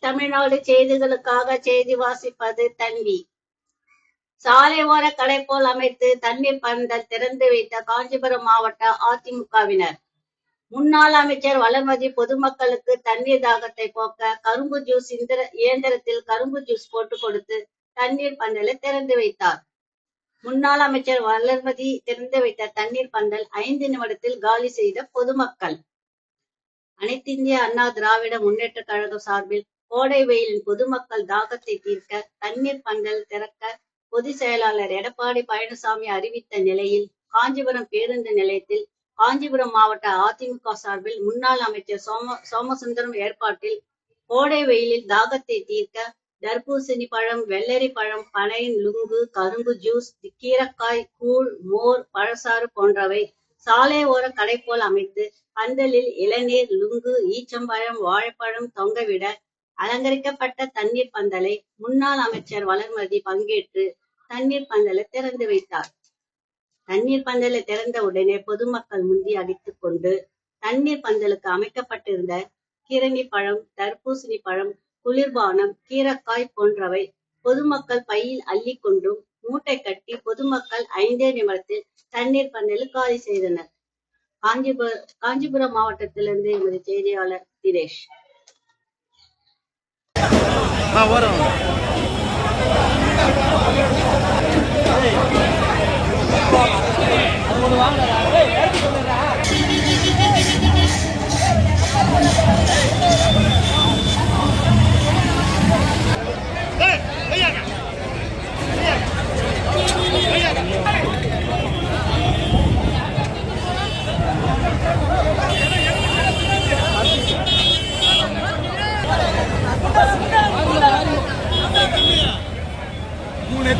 தமிழ்நாடு செய்திகளுக்காக செய்தி வாசிப்பது தன்வி. சாலை ஓர கடை போல் அமைத்து தண்ணீர் பந்தல் திறந்து வைத்த காஞ்சிபுரம் மாவட்ட அதிமுகவினர். முன்னாள் அமைச்சர் வளர்மதி பொதுமக்களுக்கு தண்ணீர் தாகத்தை போக்க கரும்பு ஜூஸ் இயந்திரத்தில் கரும்பு ஜூஸ் போட்டு கொடுத்து தண்ணீர் பந்தலை திறந்து வைத்தார். முன்னாள் அமைச்சர் வளர்மதி திறந்து வைத்த தண்ணீர் பந்தல் 5 நிமிடத்தில் காலி செய்த பொதுமக்கள். அனைத்திந்திய அண்ணா திராவிட முன்னேற்ற கழகம் சார்பில் கோடை வெயிலின் பொதுமக்கள் தாகத்தை தீர்க்க தண்ணீர் பந்தல் திறக்க பொதுச் செயலாளர் எடப்பாடி பழனிசாமி அறிவித்த நிலையில் காஞ்சிபுரம் பேருந்து நிலையத்தில் காஞ்சிபுரம் மாவட்ட அதிமுக சார்பில் முன்னாள் அமைச்சர் சோமசுந்தரம் ஏற்பாட்டில் கோடை வெயிலில் தாகத்தை தீர்க்க தர்பூசணி பழம், வெள்ளரி பழம், பனை, லுங்கு, கரும்பு ஜூஸ், கீரக்காய், கூழ், மோர், பழச்சாறு போன்றவை சாலை ஓர கடை போல் அமைத்து பந்தலில் இளநீர், லுங்கு, ஈச்சம்பழம், வாழைப்பழம் தொங்கவிட அலங்கரிக்கப்பட்ட தண்ணீர் பந்தலை முன்னாள் அமைச்சர் வளர்மதி பங்கேற்று தண்ணீர் பந்தலை திறந்து வைத்தார். தண்ணீர் பந்தலை திறந்த உடனே பொதுமக்கள் முந்தி அடித்துக் கொண்டு தண்ணீர் பந்தலுக்கு அமைக்கப்பட்டிருந்த கிரணி பழம், தர்பூசணி பழம், குளிர்பானம், கீரக்காய் போன்றவை பொதுமக்கள் பையில் அள்ளி கொண்டும் மூட்டை கட்டி பொதுமக்கள் 5 நிமிடத்தில் தண்ணீர் பந்தலில் காலி செய்தனர். காஞ்சிபுரம் மாவட்டத்திலிருந்து எமது செய்தியாளர் தினேஷ். மூணு